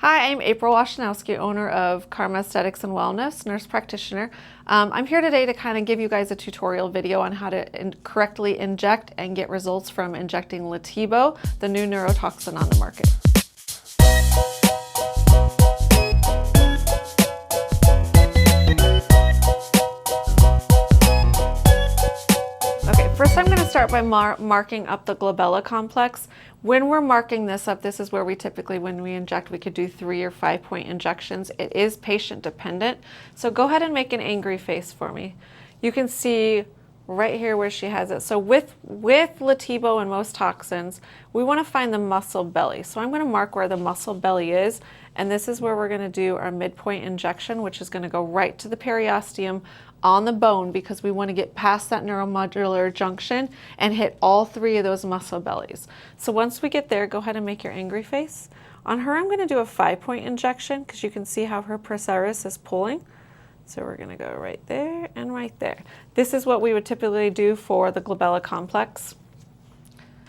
Hi, I'm April Washinowski, owner of Karma Aesthetics and Wellness, nurse practitioner. I'm here today to kind of give you guys a tutorial video on how to correctly inject and get results from injecting Letybo, the new neurotoxin on the market. Okay, first I'm going to start by marking up the glabella complex. When we're marking this up, this is where we typically, when we inject, we could do 3 or 5 point injections. It is patient dependent. So go ahead and make an angry face for me. You can see right here where she has it. So with Letybo and most toxins, we want to find the muscle belly. So I'm going to mark where the muscle belly is, and this is where we're going to do our midpoint injection, which is going to go right to the periosteum on the bone, because we want to get past that neuromodular junction and hit all 3 of those muscle bellies. So once we get there, go ahead and make your angry face. On her, I'm going to do a 5-point injection because you can see how her procerus is pulling. So we're going to go right there and right there. This is what we would typically do for the glabella complex.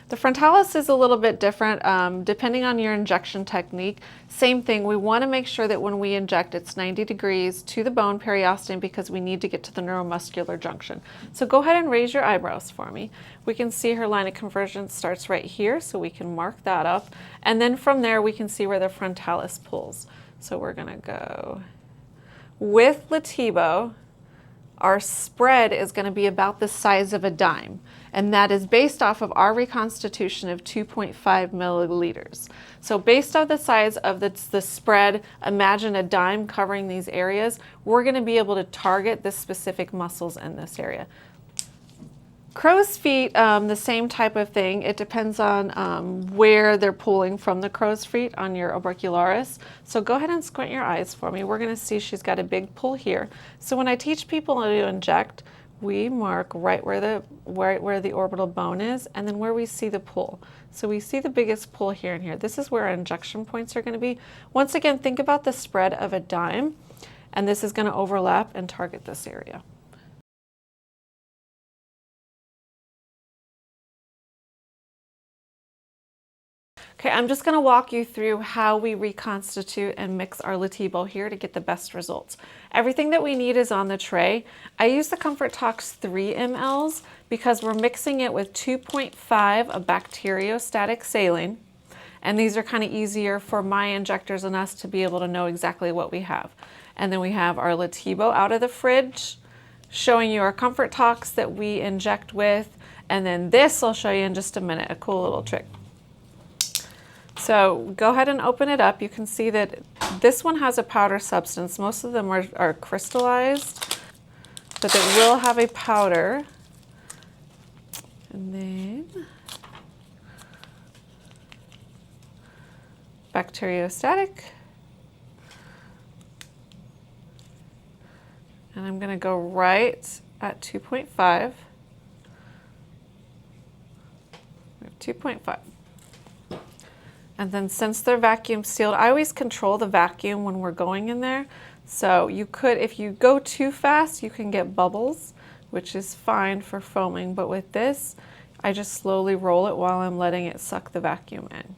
The frontalis is a little bit different depending on your injection technique. Same thing, we want to make sure that when we inject, it's 90 degrees to the bone periosteum because we need to get to the neuromuscular junction. So go ahead and raise your eyebrows for me. We can see her line of convergence starts right here, so we can mark that up. And then from there, we can see where the frontalis pulls. So we're going to go with Letybo. Our spread is going to be about the size of a dime, and that is based off of our reconstitution of 2.5 milliliters. So based on the size of the spread, imagine a dime covering these areas, we're going to be able to target the specific muscles in this area. Crow's feet, the same type of thing. It depends on where they're pulling from the crow's feet on your orbicularis. So go ahead and squint your eyes for me. We're going to see she's got a big pull here. So when I teach people how to inject, we mark right where the orbital bone is, and then where we see the pull. So we see the biggest pull here and here. This is where our injection points are going to be. Once again, think about the spread of a dime, and this is going to overlap and target this area. Okay, I'm just going to walk you through how we reconstitute and mix our Letybo here to get the best results. Everything that we need is on the tray. I use the ComfortTox 3 mLs because we're mixing it with 2.5 of bacteriostatic saline, and these are kind of easier for my injectors and us to be able to know exactly what we have. And then we have our Letybo out of the fridge, showing you our ComfortTox that we inject with, and then this I'll show you in just a minute, a cool little trick. So go ahead and open it up. You can see that this one has a powder substance. Most of them are crystallized, but it will have a powder. And then bacteriostatic. And I'm going to go right at 2.5. 2.5. And then since they're vacuum sealed, I always control the vacuum when we're going in there. So you could, if you go too fast, you can get bubbles, which is fine for foaming. But with this, I just slowly roll it while I'm letting it suck the vacuum in.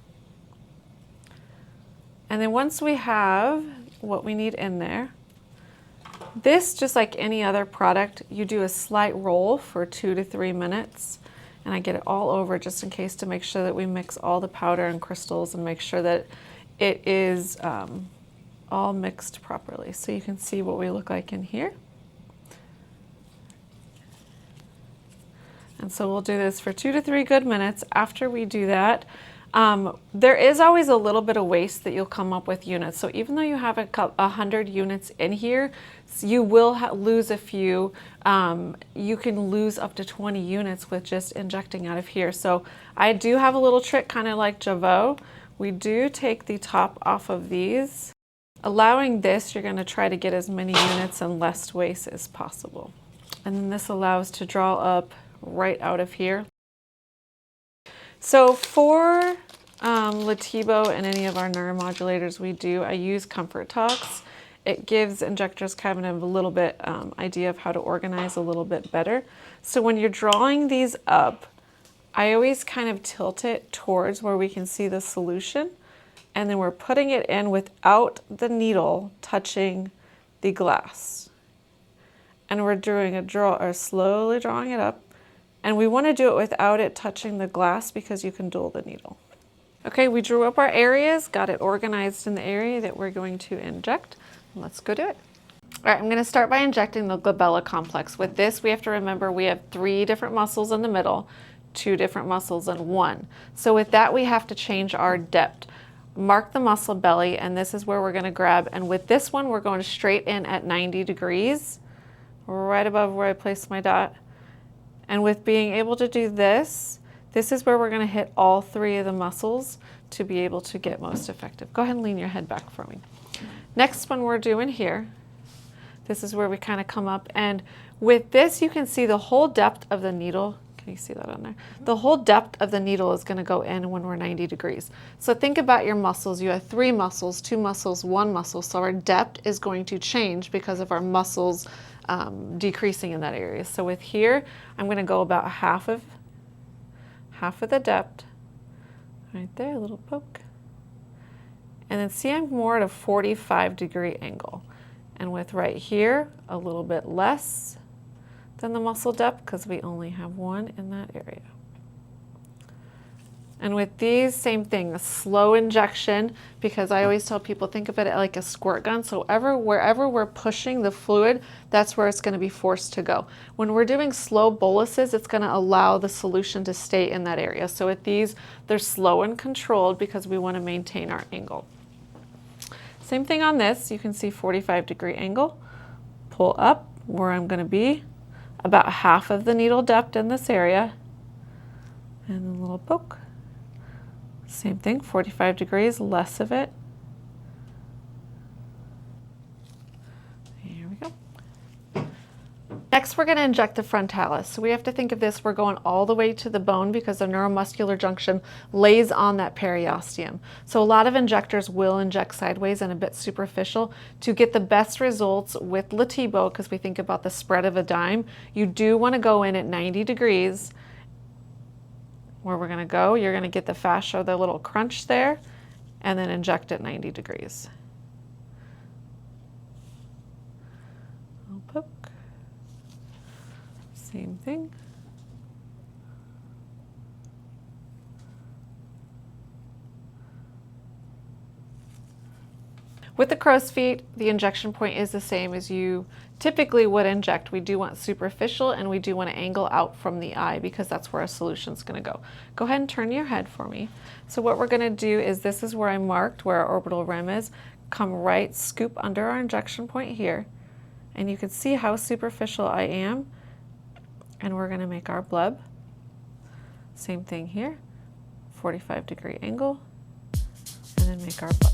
And then once we have what we need in there, this, just like any other product, you do a slight roll for 2 to 3 minutes. And I get it all over just in case to make sure that we mix all the powder and crystals and make sure that it is all mixed properly. So you can see what we look like in here. And so we'll do this for 2 to 3 good minutes. After we do that, there is always a little bit of waste that you'll come up with units. So even though you have 100 units in here, you will lose a few. You can lose up to 20 units with just injecting out of here. So I do have a little trick, kind of like Jeuveau. We do take the top off of these. Allowing this, you're going to try to get as many units and less waste as possible. And then this allows to draw up right out of here. So for Letybo and any of our neuromodulators I use ComfortTox. It gives injectors kind of a little bit idea of how to organize a little bit better. So when you're drawing these up, I always kind of tilt it towards where we can see the solution, and then we're putting it in without the needle touching the glass. And we're doing slowly drawing it up. And we want to do it without it touching the glass because you can dull the needle. Okay, we drew up our areas, got it organized in the area that we're going to inject. Let's go do it. All right, I'm going to start by injecting the glabella complex. With this, we have to remember we have 3 different muscles in the middle, 2 different muscles in one. So with that, we have to change our depth. Mark the muscle belly, and this is where we're going to grab. And with this one, we're going straight in at 90 degrees, right above where I placed my dot. And with being able to do this, this is where we're going to hit all 3 of the muscles to be able to get most effective. Go ahead and lean your head back for me. Next one we're doing here, this is where we kind of come up, and with this you can see the whole depth of the needle. Can you see that on there? The whole depth of the needle is going to go in when we're 90 degrees. So think about your muscles. You have 3 muscles, 2 muscles, 1 muscle. So our depth is going to change because of our muscles decreasing in that area. So with here, I'm going to go about half of the depth, right there, a little poke. And then see, I'm more at a 45-degree angle. And with right here, a little bit less than the muscle depth because we only have 1 in that area. And with these, same thing, a slow injection, because I always tell people, think of it like a squirt gun. So wherever we're pushing the fluid, that's where it's going to be forced to go. When we're doing slow boluses, it's going to allow the solution to stay in that area. So with these, they're slow and controlled because we want to maintain our angle. Same thing on this, you can see 45-degree angle, pull up where I'm going to be, about half of the needle depth in this area, and a little poke. Same thing, 45 degrees, less of it. Here we go. Next, we're going to inject the frontalis. So we have to think of this, we're going all the way to the bone because the neuromuscular junction lays on that periosteum. So a lot of injectors will inject sideways and a bit superficial. To get the best results with Letybo, because we think about the spread of a dime, you do want to go in at 90 degrees. Where we're going to go, you're going to get the fascia, the little crunch there, and then inject at 90 degrees. I'll poke. Same thing. With the crow's feet, the injection point is the same as you typically would inject. We do want superficial, and we do want to angle out from the eye because that's where our solution's going to go. Go ahead and turn your head for me. So what we're going to do is, this is where I marked where our orbital rim is. Come right, scoop under our injection point here, and you can see how superficial I am. And we're going to make our bleb. Same thing here, 45-degree angle, and then make our bleb.